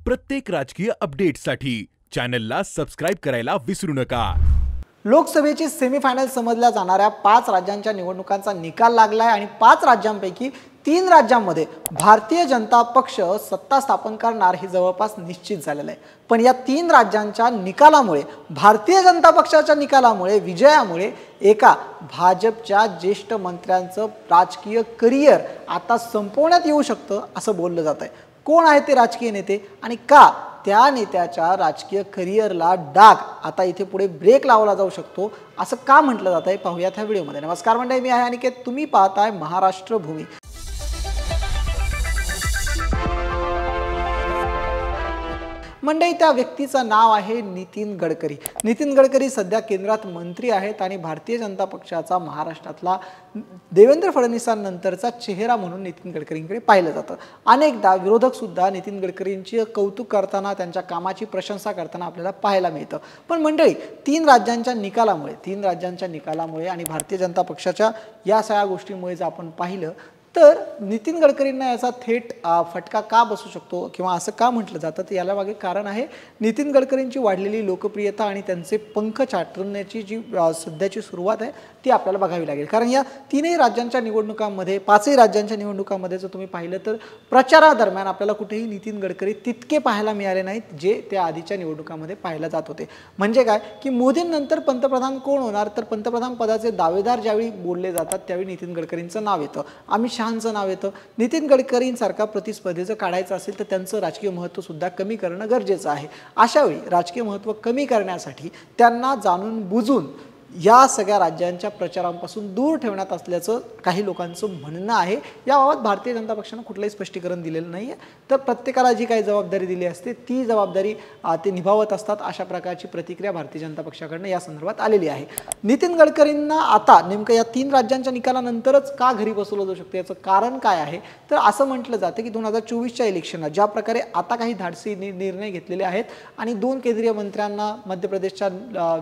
प्रत्येक राजकीय अपडेटसाठी चॅनलला सबस्क्राइब करायला विसरू नका। लोकसभेची सेमीफायनल समजल्या जाणाऱ्या 5 राज्यांच्या निवडणुकांचा निकाल लागलाय आणि 5 राज्यांपैकी 3 राज्यांमध्ये भारतीय जनता पक्ष सत्ता स्थापन करणार हे जवळपास निश्चित झालेलं आहे। पण या 3 राज्यांच्या निकालामुळे, भारतीय जनता पक्षाच्या निकालामुळे, विजयामुळे एका भाजपच्या ज्येष्ठ मंत्र्यांचं राजकीय करिअर आता संपवण्यात येऊ शकतं असं बोललं जात आहे। कोण आहेत ते राजकीय नेते आणि का त्या नेत्याच्या राजकीय करिअरला डाग आता इथे पुढे ब्रेक लावला जाऊ शकतो असं का म्हटलं जात आहे, पाहूयात ह्या व्हिडिओमध्ये। नमस्कार मंडळी, मी आहे अनिकेत, तुम्ही पाहताय महाराष्ट्र भूमी। मंडळी, त्या व्यक्तीचं नाव आहे नितीन गडकरी। नितीन गडकरी सध्या केंद्रात मंत्री आहेत आणि भारतीय जनता पक्षाचा महाराष्ट्रातला देवेंद्र फडणवीसांनंतरचा चेहरा म्हणून नितीन गडकरींकडे पाहिलं जातं। अनेकदा विरोधक सुद्धा नितीन गडकरींची कौतुक करताना, त्यांच्या कामाची प्रशंसा करताना आपल्याला पाहायला मिळतं। पण मंडळी, 3 राज्यांच्या निकालामुळे आणि भारतीय जनता पक्षाच्या या सगळ्या गोष्टींमुळे जर आपण पाहिलं तर नितीन गडकरींना याचा थेट फटका का बसू शकतो किंवा असं का म्हटलं जातं, तर याला मागे कारण आहे नितीन गडकरींची वाढलेली लोकप्रियता आणि त्यांचे पंख चाटण्याची जी सध्याची सुरुवात आहे ती आपल्याला बघावी लागेल। कारण या 5ही राज्यांच्या निवडणुकांमध्ये जर तुम्ही पाहिलं तर प्रचारादरम्यान आपल्याला कुठेही नितीन गडकरी तितके पाहायला मिळाले नाहीत जे त्या आधीच्या निवडणुकांमध्ये पाहायला जात होते। म्हणजे काय की मोदींनंतर पंतप्रधान कोण होणार, तर पंतप्रधान पदाचे दावेदार ज्यावेळी बोलले जातात त्यावेळी नितीन गडकरींचं नाव येतं, अमित शहांचं नाव येतं। नितीन गडकरींसारखा प्रतिस्पर्धेचं काढायचं असेल तर त्यांचं राजकीय महत्त्व सुद्धा कमी करणं गरजेचं आहे। अशा वेळी राजकीय महत्त्व कमी करण्यासाठी त्यांना जाणून बुजून या सगळ्या राज्यांच्या प्रचारांपासून दूर ठेवण्यात असल्याचं काही लोकांचं म्हणणं आहे। याबाबत भारतीय जनता पक्षानं कुठलंही स्पष्टीकरण दिलेलं नाही आहे, तर प्रत्येकाला जी काही जबाबदारी दिली असते ती जबाबदारी ते निभावत असतात, अशा प्रकारची प्रतिक्रिया भारतीय जनता पक्षाकडनं या संदर्भात आलेली आहे। नितीन गडकरींना आता नेमकं या 3 राज्यांच्या निकालानंतरच का घरी बसवलं जाऊ शकतं याचं कारण काय आहे, तर असं म्हटलं जातं की 2024च्या इलेक्शनला ज्या प्रकारे आता काही धाडसी निर्णय घेतलेले आहेत आणि 2 केंद्रीय मंत्र्यांना मध्य प्रदेशच्या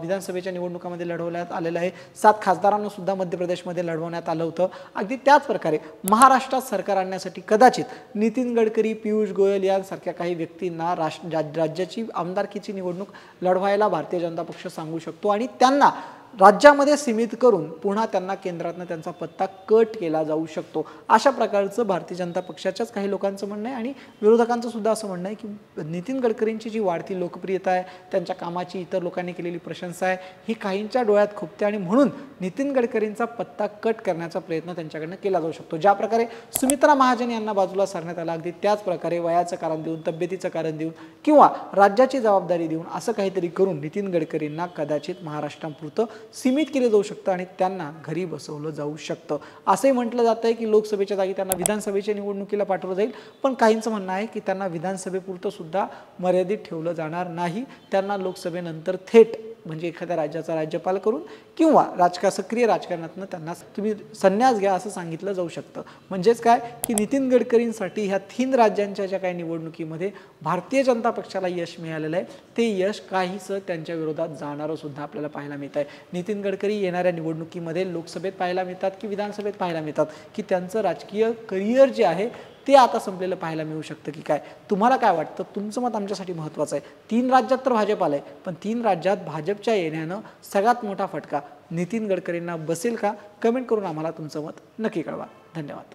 विधानसभेच्या निवडणुकांमध्ये लढवण्यात आलेलं आहे, 7 खासदारांना सुद्धा मध्य प्रदेशमध्ये लढवण्यात आलं होतं। अगदी त्याच प्रकारे महाराष्ट्रात सरकार आणण्यासाठी कदाचित नितीन गडकरी, पियुष गोयल यांसारख्या काही व्यक्तींना राज्याची आमदारकीची निवडणूक लढवायला भारतीय जनता पक्ष सांगू शकतो आणि त्यांना राज्यामध्ये सीमित करून पुन्हा त्यांना केंद्रातनं त्यांचा पत्ता कट केला जाऊ शकतो। अशा प्रकारचं भारतीय जनता पक्षाच्याच काही लोकांचं म्हणणं आहे आणि विरोधकांचं सुद्धा असं म्हणणं आहे की नितीन गडकरींची जी वाढती लोकप्रियता आहे, त्यांच्या कामाची इतर लोकांनी केलेली प्रशंसा आहे, ही काहींच्या डोळ्यात खुपते आणि म्हणून नितीन गडकरींचा पत्ता कट करण्याचा प्रयत्न त्यांच्याकडनं केला जाऊ शकतो। ज्या प्रकारे सुमित्रा महाजन यांना बाजूला सारण्यात आला, अगदी त्याच प्रकारे वयाचं कारण देऊन, तब्येतीचं कारण देऊन किंवा राज्याची जबाबदारी देऊन असं काहीतरी करून नितीन गडकरींना कदाचित महाराष्ट्रापुरतं सीमित केले जाऊ शकतं आणि त्यांना घरी बसवलं जाऊ शकतं। असंही म्हटलं जातं आहे की लोकसभेच्या जागी त्यांना विधानसभेच्या निवडणुकीला पाठवलं जाईल, पण काहींचं म्हणणं आहे की त्यांना विधानसभेपुरतं सुद्धा मर्यादित ठेवलं जाणार नाही, त्यांना लोकसभेनंतर थेट म्हणजे एखाद्या राज्याचा राज्यपाल करून किंवा सक्रिय राजकारणातून त्यांना तुम्ही संन्यास घ्या असं सांगितलं जाऊ शकतं। म्हणजेच काय की नितीन गडकरींसाठी ह्या 3 राज्यांच्या ज्या काही निवडणुकीमध्ये भारतीय जनता पक्षाला यश मिळालेलं आहे ते यश काहीसं त्यांच्या विरोधात जाणारं सुद्धा आपल्याला पाहायला मिळत आहे। नितीन गडकरी येणाऱ्या निवडणुकीमध्ये लोकसभेत पाहायला मिळतात की विधानसभेत पाहायला मिळतात की त्यांचं राजकीय करिअर जे आहे ते आता संपलेलं पाहायला मिळू शकतं की काय? तुम्हाला काय वाटतं? तुमचं मत आमच्यासाठी महत्त्वाचं आहे। 3 राज्यात तर भाजप आलंय, पण 3 राज्यात भाजपच्या येण्यानं सगळ्यात मोठा फटका नितीन गडकरींना बसेल का? कमेंट करून आम्हाला तुमचं मत नक्की कळवा। धन्यवाद।